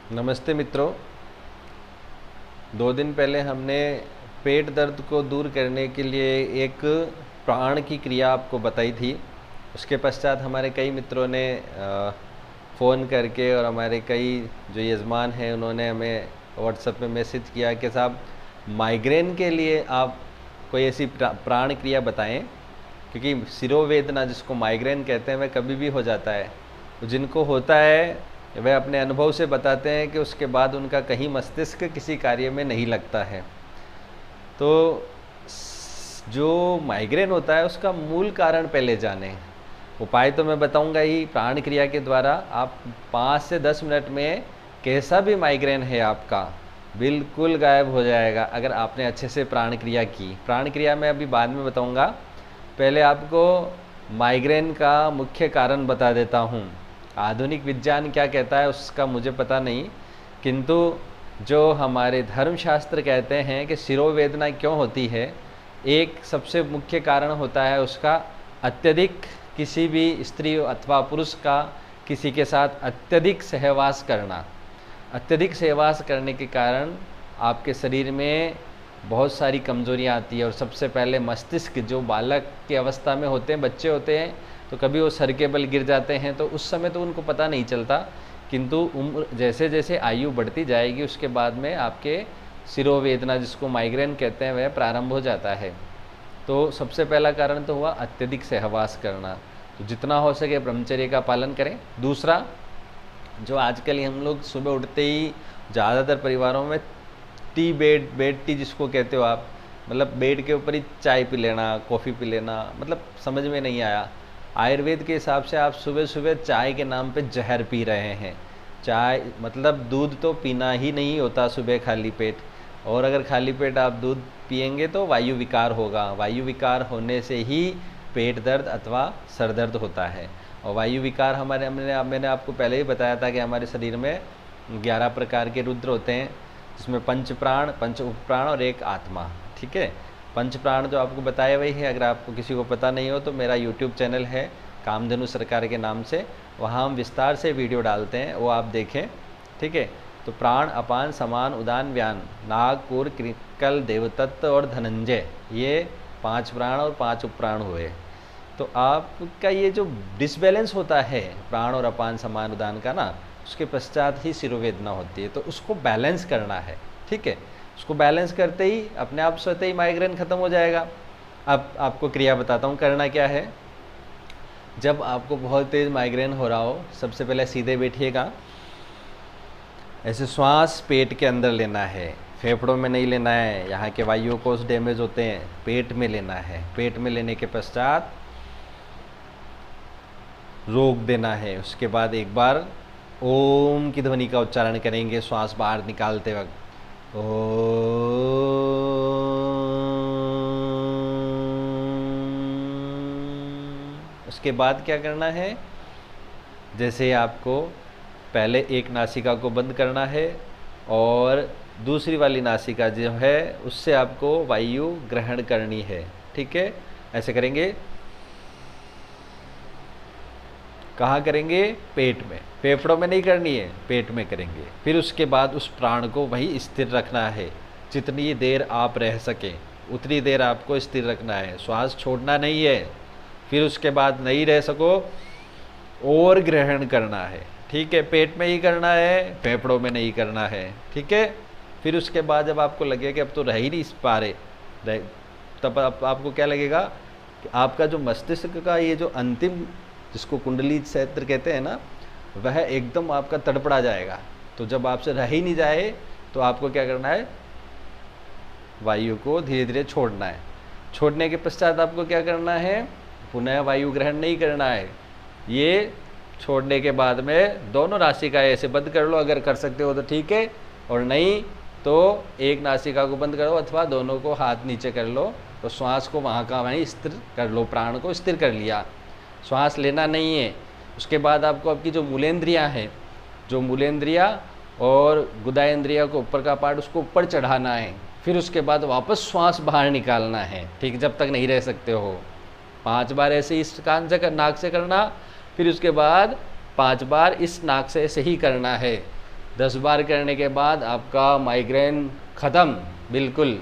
नमस्ते मित्रों। 2 दिन पहले हमने पेट दर्द को दूर करने के लिए एक प्राण की क्रिया आपको बताई थी। उसके पश्चात हमारे कई मित्रों ने फ़ोन करके और हमारे कई जो यजमान हैं उन्होंने हमें व्हाट्सएप में मैसेज किया कि साहब माइग्रेन के लिए आप कोई ऐसी प्राण क्रिया बताएं, क्योंकि सिरोवेदना जिसको माइग्रेन कहते हैं वह कभी भी हो जाता है। जिनको होता है वह अपने अनुभव से बताते हैं कि उसके बाद उनका कहीं मस्तिष्क किसी कार्य में नहीं लगता है। तो जो माइग्रेन होता है उसका मूल कारण पहले जानें। उपाय तो मैं बताऊंगा ही प्राण क्रिया के द्वारा। आप 5 से 10 मिनट में कैसा भी माइग्रेन है आपका बिल्कुल गायब हो जाएगा अगर आपने अच्छे से प्राण क्रिया की। प्राण क्रिया मैं अभी बाद में बताऊंगा, पहले आपको माइग्रेन का मुख्य कारण बता देता हूँ। आधुनिक विज्ञान क्या कहता है उसका मुझे पता नहीं, किंतु जो हमारे धर्मशास्त्र कहते हैं कि सिरोवेदना क्यों होती है, एक सबसे मुख्य कारण होता है उसका अत्यधिक किसी भी स्त्री अथवा पुरुष का किसी के साथ अत्यधिक सहवास करना। अत्यधिक सहवास करने के कारण आपके शरीर में बहुत सारी कमजोरियाँ आती है। और सबसे पहले मस्तिष्क, जो बालक की अवस्था में होते हैं, बच्चे होते हैं, तो कभी वो सर के बल गिर जाते हैं तो उस समय तो उनको पता नहीं चलता, किंतु उम्र जैसे जैसे आयु बढ़ती जाएगी उसके बाद में आपके सिरोवेदना जिसको माइग्रेन कहते हैं वह प्रारंभ हो जाता है। तो सबसे पहला कारण तो हुआ अत्यधिक सहवास करना। तो जितना हो सके ब्रह्मचर्य का पालन करें। दूसरा, जो आजकल हम लोग सुबह उठते ही ज़्यादातर परिवारों में बेड टी जिसको कहते हो आप, मतलब बेड के ऊपर ही चाय पी लेना, कॉफ़ी पी लेना, मतलब समझ में नहीं आया। आयुर्वेद के हिसाब से आप सुबह सुबह चाय के नाम पे जहर पी रहे हैं। चाय मतलब दूध तो पीना ही नहीं होता सुबह खाली पेट, और अगर खाली पेट आप दूध पिएंगे तो वायु विकार होगा। वायु विकार होने से ही पेट दर्द अथवा सर दर्द होता है। और वायु विकार मैंने आपको पहले ही बताया था कि हमारे शरीर में 11 प्रकार के रुद्र होते हैं, जिसमें 5 प्राण, 5 उपप्राण और 1 आत्मा। ठीक है, 5 प्राण जो आपको बताए वही है। अगर आपको किसी को पता नहीं हो तो मेरा यूट्यूब चैनल है कामधेनु सरकार के नाम से, वहाँ हम विस्तार से वीडियो डालते हैं, वो आप देखें। ठीक है, तो प्राण, अपान, समान, उदान, व्यान, नाग, कूर, कृकल, देवतत्व और धनंजय, ये 5 प्राण और 5 उपप्राण हुए। तो आपका ये जो डिसबैलेंस होता है प्राण और अपान, समान, उदान का ना, उसके पश्चात ही सिरोवेदना होती है। तो उसको बैलेंस करना है। ठीक है, उसको बैलेंस करते ही अपने आप स्वतः ही माइग्रेन खत्म हो जाएगा। अब आपको क्रिया बताता हूँ करना क्या है। जब आपको बहुत तेज माइग्रेन हो रहा हो, सबसे पहले सीधे बैठिएगा, ऐसे श्वास पेट के अंदर लेना है, फेफड़ों में नहीं लेना है, यहाँ के वायु कोष डैमेज होते हैं, पेट में लेना है। पेट में लेने के पश्चात रोक देना है। उसके बाद एक बार ओम की ध्वनि का उच्चारण करेंगे श्वास बाहर निकालते वक्त। उसके बाद क्या करना है, जैसे आपको पहले एक नासिका को बंद करना है और दूसरी वाली नासिका जो है उससे आपको वायु ग्रहण करनी है। ठीक है, ऐसे करेंगे। कहाँ करेंगे? पेट में। फेफड़ों में नहीं करनी है, पेट में करेंगे। फिर उसके बाद उस प्राण को वही स्थिर रखना है। जितनी देर आप रह सकें उतनी देर आपको स्थिर रखना है, श्वास छोड़ना नहीं है। फिर उसके बाद नहीं रह सको और ग्रहण करना है। ठीक है, पेट में ही करना है, फेफड़ों में नहीं करना है। ठीक है, फिर उसके बाद जब आपको लगे कि अब तो रह ही नहीं पा रहे, तब आपको क्या लगेगा कि आपका जो मस्तिष्क का ये जो अंतिम, जिसको कुंडली क्षेत्र कहते हैं ना, वह एकदम आपका तड़पड़ा जाएगा। तो जब आपसे रह ही नहीं जाए तो आपको क्या करना है, वायु को धीरे धीरे छोड़ना है। छोड़ने के पश्चात आपको क्या करना है, पुनः वायु ग्रहण नहीं करना है। ये छोड़ने के बाद में दोनों नासिकाएं ऐसे बंद कर लो, अगर कर सकते हो तो ठीक है, और नहीं तो एक नासिका को बंद करो अथवा दोनों को हाथ नीचे कर लो। तो श्वास को वहाँ का वहीं स्थिर कर लो, प्राण को स्थिर कर लिया, श्वास लेना नहीं है। उसके बाद आपको आपकी जो मूलेंद्रियाँ हैं, जो मूलेंद्रिया और गुदाएंद्रिया को ऊपर का पार्ट, उसको ऊपर चढ़ाना है। फिर उसके बाद वापस श्वास बाहर निकालना है। ठीक, जब तक नहीं रह सकते हो 5 बार ऐसे इस कान से नाक से करना, फिर उसके बाद 5 बार इस नाक से ऐसे ही करना है। 10 बार करने के बाद आपका माइग्रेन ख़त्म, बिल्कुल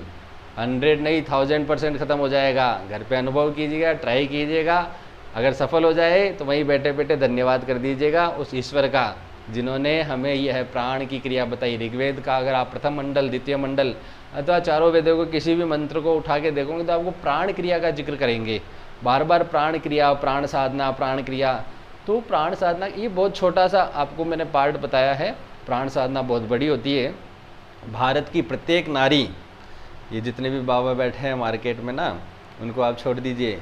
100 नहीं 1000% ख़त्म हो जाएगा। घर पे अनुभव कीजिएगा, ट्राई कीजिएगा। अगर सफल हो जाए तो वहीं बैठे बैठे धन्यवाद कर दीजिएगा उस ईश्वर का जिन्होंने हमें यह प्राण की क्रिया बताई। ऋग्वेद का अगर आप प्रथम मंडल, द्वितीय मंडल अथवा चारों वेदों को किसी भी मंत्र को उठा के देखोगे तो आपको प्राण क्रिया का जिक्र करेंगे, बार बार प्राण क्रिया, प्राण साधना, प्राण क्रिया। तो प्राण साधना ये बहुत छोटा सा आपको मैंने पार्ट बताया है, प्राण साधना बहुत बड़ी होती है। भारत की प्रत्येक नारी, ये जितने भी बाबा बैठे हैं मार्केट में ना, उनको आप छोड़ दीजिए,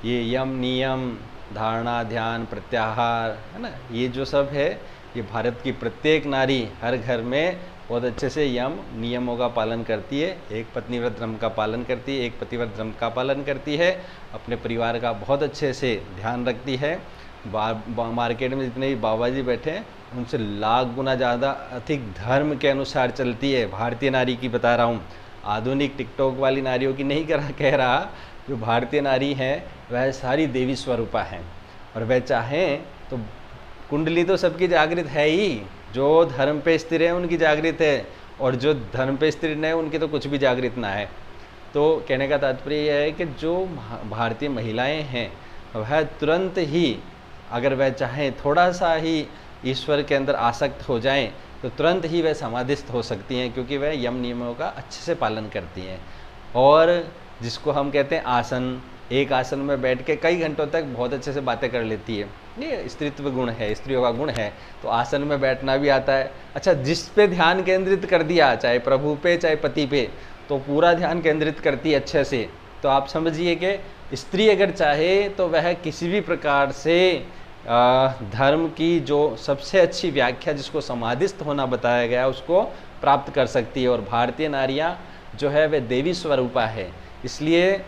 ये यम नियम, धारणा, ध्यान, प्रत्याहार है ना, ये जो सब है, ये भारत की प्रत्येक नारी हर घर में बहुत अच्छे से यम नियमों का पालन करती है। एक पत्नीव्रत धर्म का पालन करती है, एक पतिव्रत धर्म का पालन करती है, अपने परिवार का बहुत अच्छे से ध्यान रखती है। मार्केट में जितने भी बाबा जी बैठे हैं उनसे लाख गुना ज़्यादा अधिक धर्म के अनुसार चलती है भारतीय नारी की बता रहा हूँ। आधुनिक टिकटॉक वाली नारियों की नहीं कह रहा, जो भारतीय नारी हैं वह सारी देवी स्वरूपा हैं। और वह चाहें तो कुंडली तो सबकी जागृत है ही, जो धर्म पे स्थिर है उनकी जागृत है, और जो धर्म पे स्थिर न है उनकी तो कुछ भी जागृत ना है। तो कहने का तात्पर्य यह है कि जो भारतीय महिलाएं हैं वह तुरंत ही, अगर वह चाहें थोड़ा सा ही ईश्वर के अंदर आसक्त हो जाएं तो तुरंत ही वह समाधिस्थ हो सकती हैं, क्योंकि वह यम नियमों का अच्छे से पालन करती हैं। और जिसको हम कहते हैं आसन, एक आसन में बैठ के कई घंटों तक बहुत अच्छे से बातें कर लेती है, ये स्त्रीत्व गुण है, स्त्रियों का गुण है। तो आसन में बैठना भी आता है। अच्छा, जिस पे ध्यान केंद्रित कर दिया, चाहे प्रभु पे चाहे पति पे, तो पूरा ध्यान केंद्रित करती है अच्छे से। तो आप समझिए कि स्त्री अगर चाहे तो वह किसी भी प्रकार से धर्म की जो सबसे अच्छी व्याख्या, जिसको समाधिस्थ होना बताया गया, उसको प्राप्त कर सकती है। और भारतीय नारियाँ जो है वे देवी स्वरूपा है, इसलिए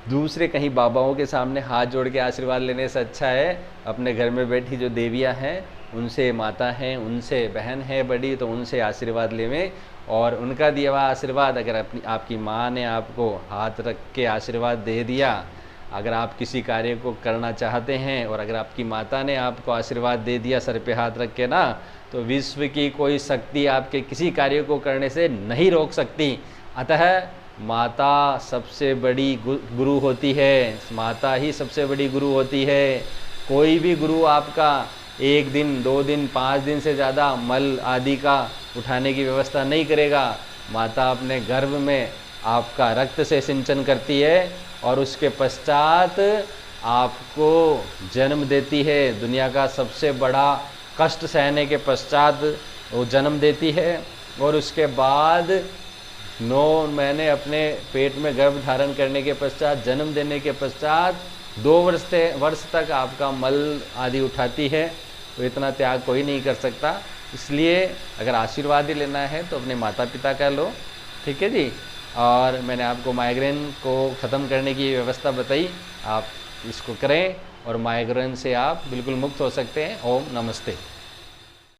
दूसरे कहीं बाबाओं के सामने हाथ जोड़ के आशीर्वाद लेने से अच्छा है अपने घर में बैठी जो देवियाँ हैं, उनसे, माता हैं, उनसे, बहन है बड़ी, तो उनसे आशीर्वाद लेवें। और उनका दिया हुआ आशीर्वाद, अगर आपकी माँ ने आपको हाथ रख के आशीर्वाद दे दिया, अगर आप किसी कार्य को करना चाहते हैं और अगर आपकी माता ने आपको आशीर्वाद दे दिया सर पे हाथ रख के ना, तो विश्व की कोई शक्ति आपके किसी कार्य को करने से नहीं रोक सकती। अतः माता सबसे बड़ी गुरु होती है, माता ही सबसे बड़ी गुरु होती है। कोई भी गुरु आपका 1 दिन, 2 दिन, 5 दिन से ज़्यादा मल आदि का उठाने की व्यवस्था नहीं करेगा। माता अपने गर्भ में आपका रक्त से सिंचन करती है और उसके पश्चात आपको जन्म देती है। दुनिया का सबसे बड़ा कष्ट सहने के पश्चात वो जन्म देती है, और उसके बाद 9 महीने अपने पेट में गर्भ धारण करने के पश्चात, जन्म देने के पश्चात 2 वर्ष तक आपका मल आदि उठाती है। तो इतना त्याग कोई नहीं कर सकता। इसलिए अगर आशीर्वाद ही लेना है तो अपने माता पिता का लो, ठीक है जी। और मैंने आपको माइग्रेन को ख़त्म करने की व्यवस्था बताई, आप इसको करें और माइग्रेन से आप बिल्कुल मुक्त हो सकते हैं। ओम नमस्ते।